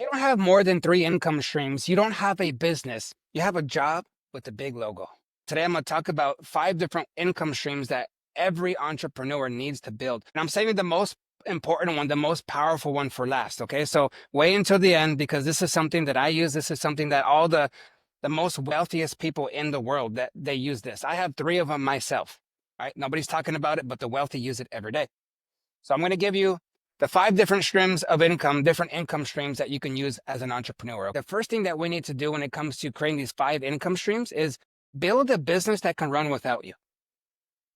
you don't have more than three income streams, you don't have a business. You have a job with a big logo. Today, I'm going to talk about 5 different income streams that every entrepreneur needs to build. And I'm saving the most important one, the most powerful one for last. Okay. So wait until the end because this is something that I use. This is something that all the most wealthiest people in the world that they use this. I have 3 of them myself. Right. Nobody's talking about it, but the wealthy use it every day. So I'm going to give you the 5 different streams of income, different income streams that you can use as an entrepreneur. The first thing that we need to do when it comes to creating these 5 income streams is build a business that can run without you.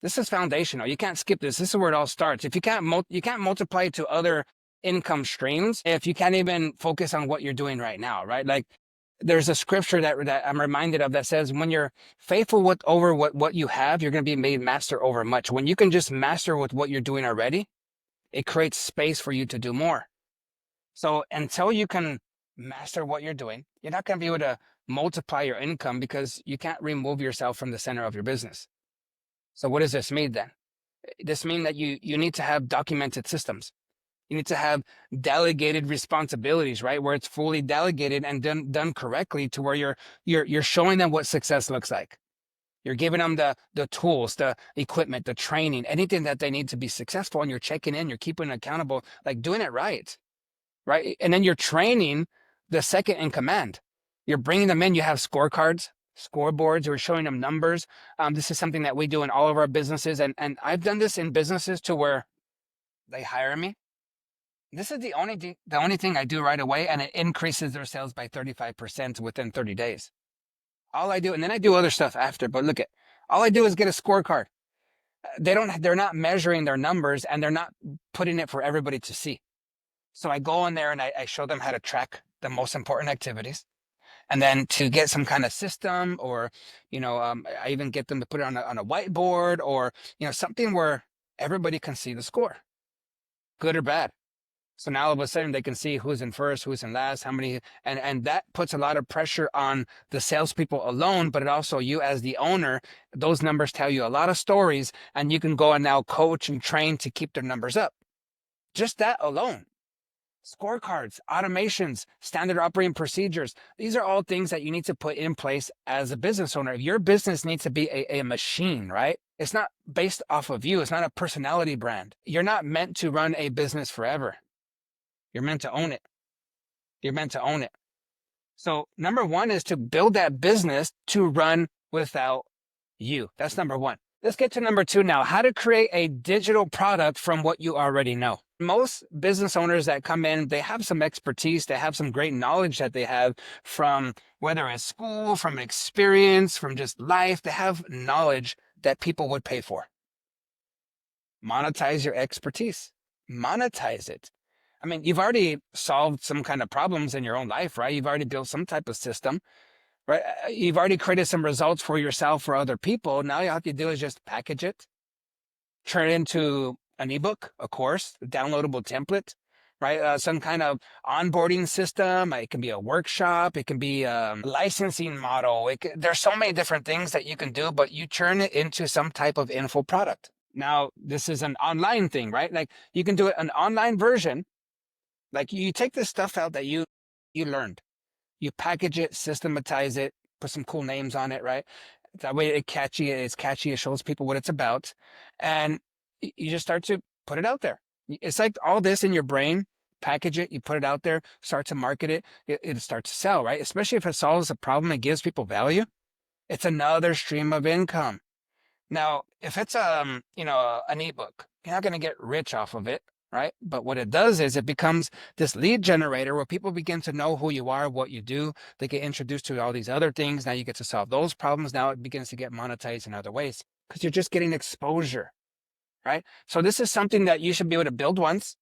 This is foundational. You can't skip this. This is where it all starts. If you can't multiply it to other income streams if you can't even focus on what you're doing right now, right? Like there's a scripture that I'm reminded of that says, when you're faithful with over what you have, you're going to be made master over much. When you can just master with what you're doing already, it creates space for you to do more. So until you can master what you're doing, you're not going to be able to multiply your income because you can't remove yourself from the center of your business. So what does this mean then? This means that you need to have documented systems. You need to have delegated responsibilities, right? Where it's fully delegated and done correctly to where you're showing them what success looks like. You're giving them the tools, the equipment, the training, anything that they need to be successful, and you're checking in, you're keeping accountable, like doing it right, right? And then you're training the second in command. You're bringing them in. You have scorecards, scoreboards. You're showing them numbers. This is something that we do in all of our businesses, and I've done this in businesses to where they hire me. This is the only thing I do right away, and it increases their sales by 35% within 30 days. All I do, and then I do other stuff after, but look all I do is get a scorecard. They're not measuring their numbers and they're not putting it for everybody to see. So I go in there and I show them how to track the most important activities. And then to get some kind of system or, I even get them to put it on a whiteboard or, something where everybody can see the score, good or bad. So now all of a sudden they can see who's in first, who's in last, how many, and that puts a lot of pressure on the salespeople alone, but it also you as the owner, those numbers tell you a lot of stories and you can go and now coach and train to keep their numbers up. Just that alone. Scorecards, automations, standard operating procedures. These are all things that you need to put in place as a business owner. Your business needs to be a machine, right? It's not based off of you. It's not a personality brand. You're not meant to run a business forever. You're meant to own it. You're meant to own it. So number 1 is to build that business to run without you. That's number 1. Let's get to number 2 now. How to create a digital product from what you already know. Most business owners that come in, they have some expertise. They have some great knowledge that they have from whether it's school, from experience, from just life. They have knowledge that people would pay for. Monetize your expertise. Monetize it. I mean, you've already solved some kind of problems in your own life, right? You've already built some type of system, right? You've already created some results for yourself or other people. Now all you have to do is just package it, turn it into an ebook, a course, a downloadable template, right? Some kind of onboarding system. It can be a workshop. It can be a licensing model. There's so many different things that you can do, but you turn it into some type of info product. Now, this is an online thing, right? Like you can do it an online version. Like you take the stuff out that you learned, you package it, systematize it, put some cool names on it, right? That way it's catchy, it shows people what it's about. And you just start to put it out there. It's like all this in your brain, package it, you put it out there, start to market it, it'll start to sell, right? Especially if it solves a problem and gives people value. It's another stream of income. Now, if it's an ebook, you're not going to get rich off of it. Right? But what it does is it becomes this lead generator where people begin to know who you are, what you do. They get introduced to all these other things. Now you get to solve those problems. Now it begins to get monetized in other ways because you're just getting exposure, right? So this is something that you should be able to build once,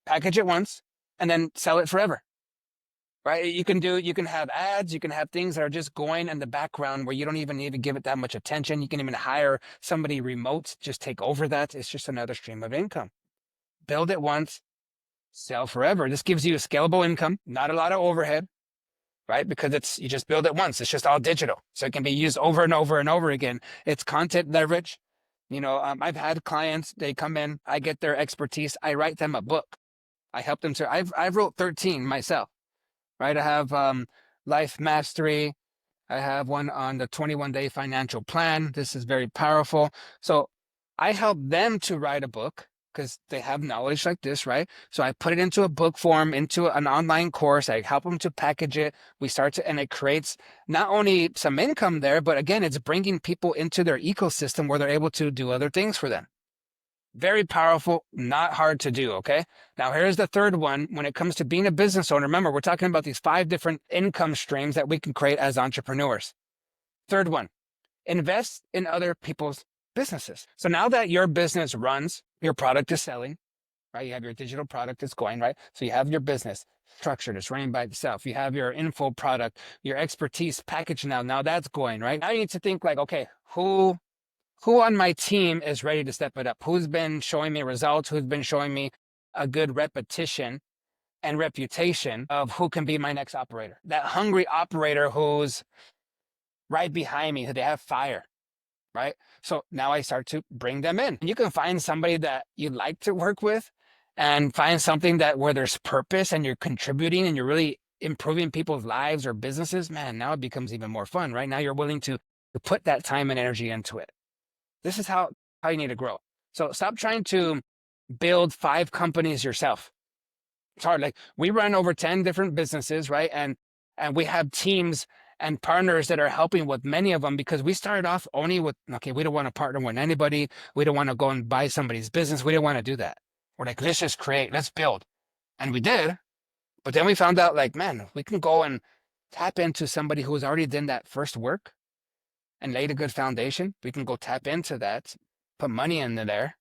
package it once, and then sell it forever, right? You can have ads, you can have things that are just going in the background where you don't even need to give it that much attention. You can even hire somebody remote, just take over that. It's just another stream of income. Build it once, sell forever. This gives you a scalable income, not a lot of overhead, right? Because you just build it once. It's just all digital. So it can be used over and over and over again. It's content leverage. I've had clients, they come in, I get their expertise. I write them a book. I help them I've wrote 13 myself. right? I have Life Mastery. I have one on the 21-day financial plan. This is very powerful. So I help them to write a book because they have knowledge like this, right? So I put it into a book form, into an online course. I help them to package it. We start to, and it creates not only some income there, but again, it's bringing people into their ecosystem where they're able to do other things for them. Very powerful, not hard to do, okay? Now, here's the third one. When it comes to being a business owner, remember, we're talking about these 5 different income streams that we can create as entrepreneurs. Third one, invest in other people's businesses. So now that your business runs, your product is selling, right? You have your digital product that's going, right? So you have your business structured, it's running by itself. You have your info product, your expertise package now. Now that's going, right? Now you need to think like, okay, who on my team is ready to step it up? Who's been showing me results? Who's been showing me a good repetition and reputation of who can be my next operator? That hungry operator who's right behind me, who they have fire, right? So now I start to bring them in. You can find somebody that you like to work with and find something that where there's purpose and you're contributing and you're really improving people's lives or businesses. Man, now it becomes even more fun, right? Now you're willing to put that time and energy into it. This is how you need to grow. So stop trying to build 5 companies yourself. It's hard. Like we run over 10 different businesses, right? And we have teams and partners that are helping with many of them because we started off only with, okay, we don't want to partner with anybody. We don't want to go and buy somebody's business. We didn't want to do that. We're like, let's just create, let's build. And we did. But then we found out like, man, we can go and tap into somebody who's already done that first work and laid a good foundation. We can go tap into that, put money into there.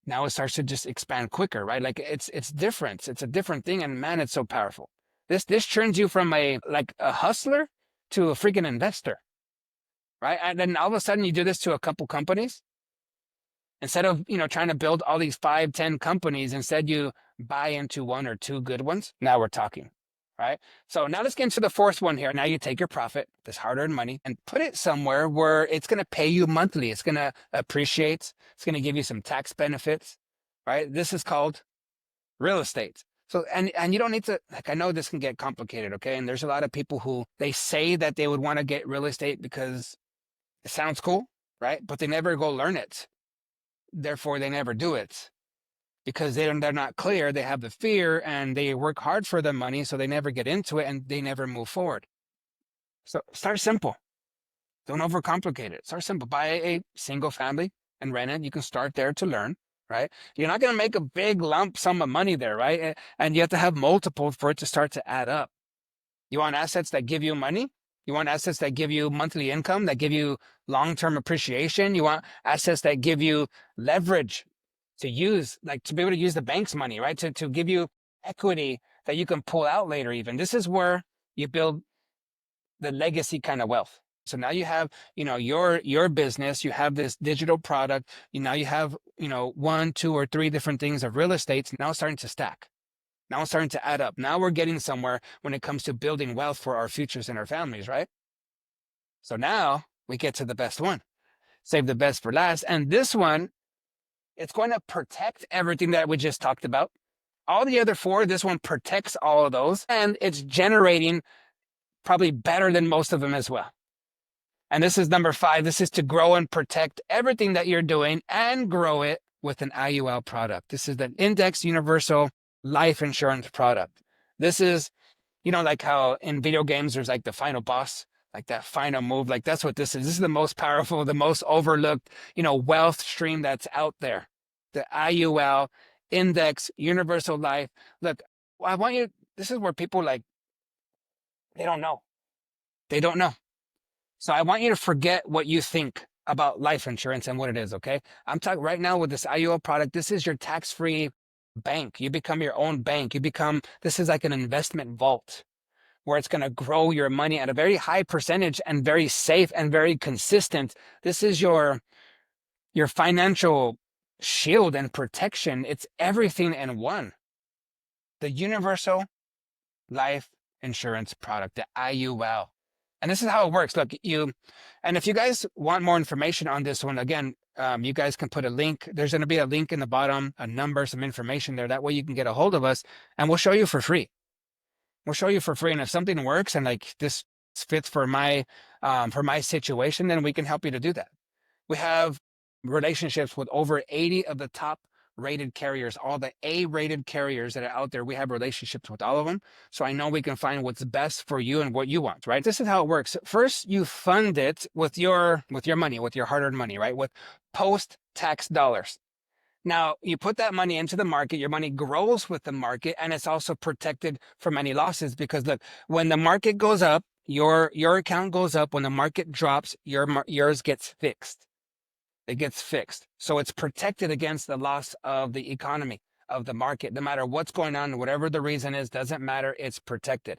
Now it starts to just expand quicker, right? Like it's different. It's a different thing. And man, it's so powerful. This turns you from a hustler to a freaking investor, right? And then all of a sudden you do this to a couple companies. Instead of, trying to build all these 5, 10 companies, instead you buy into 1 or 2 good ones. Now we're talking, right? So now let's get into the fourth one here. Now you take your profit, this hard-earned money, and put it somewhere where it's going to pay you monthly. It's going to appreciate. It's going to give you some tax benefits, right? This is called real estate. So, and you don't need to, like, I know this can get complicated, okay? And there's a lot of people who they say that they would want to get real estate because it sounds cool, right? But they never go learn it. Therefore, they never do it because they're not clear. They have the fear and they work hard for the money. So they never get into it and they never move forward. So start simple. Don't overcomplicate it. Start simple. Buy a single family and rent it. You can start there to learn, right? You're not going to make a big lump sum of money there, right? And you have to have multiples for it to start to add up. You want assets that give you money? You want assets that give you monthly income, that give you long-term appreciation? You want assets that give you leverage to use, like to be able to use the bank's money, right? To give you equity that you can pull out later even. This is where you build the legacy kind of wealth. So now you have, your business, you have this digital product, now you have, 1, 2, or 3 different things of real estate. Now it's starting to stack. Now it's starting to add up. Now we're getting somewhere when it comes to building wealth for our futures and our families, right? So now we get to the best one. Save the best for last. And this one, it's going to protect everything that we just talked about. All the other 4, this one protects all of those. And it's generating probably better than most of them as well. And this is number 5. This is to grow and protect everything that you're doing and grow it with an IUL product. This is the Index Universal Life Insurance product. This is, like how in video games, there's like the final boss, like that final move. Like that's what this is. This is the most powerful, the most overlooked, wealth stream that's out there. The IUL Index Universal Life. Look, I want you, this is where people they don't know. They don't know. So I want you to forget what you think about life insurance and what it is, okay? I'm talking right now with this IUL product. This is your tax-free bank. You become your own bank. This is like an investment vault where it's going to grow your money at a very high percentage and very safe and very consistent. This is your financial shield and protection. It's everything in one. The Universal Life Insurance product, the IUL. And this is how it works. Look, and if you guys want more information on this one, again, you guys can put a link. There's going to be a link in the bottom, a number, some information there. That way you can get a hold of us and we'll show you for free. We'll show you for free. And if something works and like this fits for my situation, then we can help you to do that. We have relationships with over 80 of the top rated carriers, all the A-rated carriers that are out there. We have relationships with all of them. So I know we can find what's best for you and what you want, right? This is how it works. First, you fund it with your money, with your hard-earned money, right? With post-tax dollars. Now, you put that money into the market, your money grows with the market, and it's also protected from any losses because look, when the market goes up, your account goes up. When the market drops, yours gets fixed. It gets fixed. So it's protected against the loss of the economy, of the market. No matter what's going on, whatever the reason is, doesn't matter. It's protected.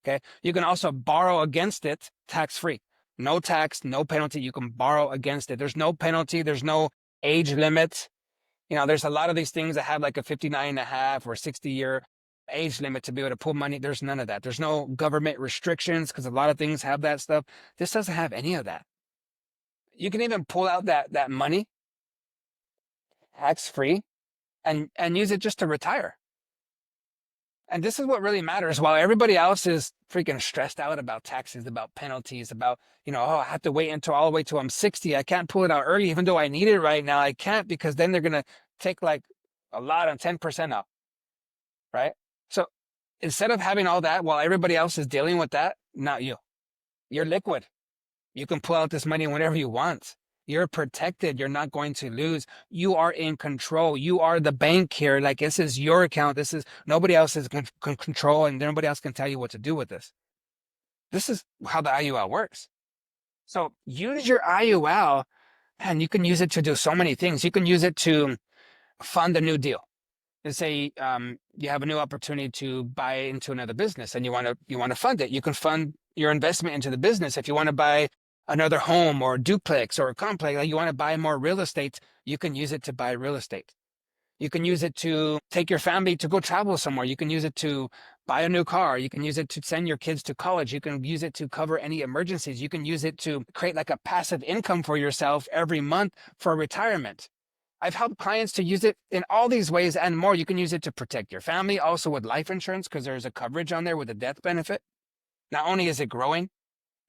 Okay. You can also borrow against it tax-free. No tax, no penalty. You can borrow against it. There's no penalty. There's no age limit. There's a lot of these things that have like a 59 and a half or 60-year age limit to be able to pull money. There's none of that. There's no government restrictions because a lot of things have that stuff. This doesn't have any of that. You can even pull out that money tax-free and use it just to retire. And this is what really matters. While everybody else is freaking stressed out about taxes, about penalties, about, I have to wait until all the way till I'm 60. I can't pull it out early, even though I need it right now. I can't because then they're going to take like a lot on 10% out, right? So instead of having all that while everybody else is dealing with that, not you. You're liquid. You can pull out this money whenever you want. You're protected. You're not going to lose. You are in control. You are the bank here. Like this is your account. This is nobody else is can control and nobody else can tell you what to do with this. This is how the IUL works. So use your IUL and you can use it to do so many things. You can use it to fund a new deal. Let's say you have a new opportunity to buy into another business and you want to fund it. You can fund your investment into the business. If you want to buy another home or a duplex or a complex, like you want to buy more real estate, you can use it to buy real estate. You can use it to take your family to go travel somewhere. You can use it to buy a new car. You can use it to send your kids to college. You can use it to cover any emergencies. You can use it to create like a passive income for yourself every month for retirement. I've helped clients to use it in all these ways and more. You can use it to protect your family, also with life insurance, because there's a coverage on there with a death benefit. Not only is it growing,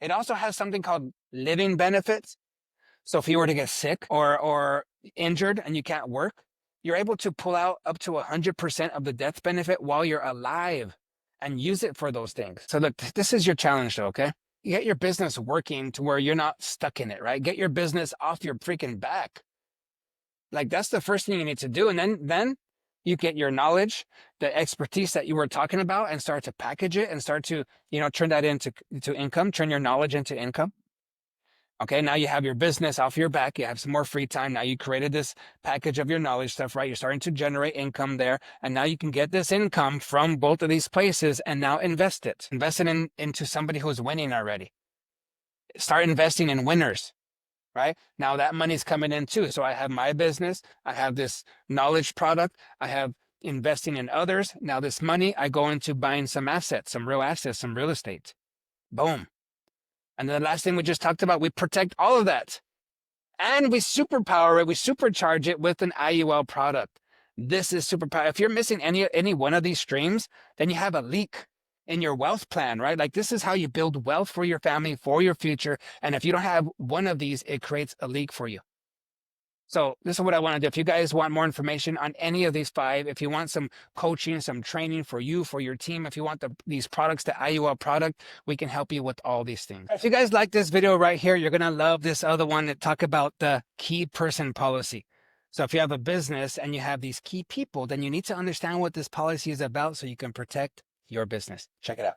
it also has something called living benefits. So if you were to get sick or injured and you can't work, you're able to pull out up to 100% of the death benefit while you're alive and use it for those things. So look, this is your challenge though, okay? You get your business working to where you're not stuck in it, right? Get your business off your freaking back. Like that's the first thing you need to do. And then you get your knowledge, the expertise that you were talking about and start to package it and start to, turn that into income, turn your knowledge into income. Okay, now you have your business off your back. You have some more free time. Now you created this package of your knowledge stuff, right? You're starting to generate income there. And now you can get this income from both of these places and now invest it. Invest it into somebody who's winning already. Start investing in winners. Right? Now that money's coming in too. So I have my business. I have this knowledge product. I have investing in others. Now this money, I go into buying some assets, some real assets, some real estate. Boom. And then the last thing we just talked about, we protect all of that. And we superpower it. We supercharge it with an IUL product. This is superpower. If you're missing any one of these streams, then you have a leak in your wealth plan, right? Like this is how you build wealth for your family, for your future. And if you don't have one of these, it creates a leak for you. So this is what I want to do. If you guys want more information on any of these 5, if you want some coaching, some training for you, for your team, if you want these products, the IUL product, we can help you with all these things. If you guys like this video right here, you're going to love this other one that talk about the key person policy. So if you have a business and you have these key people, then you need to understand what this policy is about so you can protect your business. Check it out.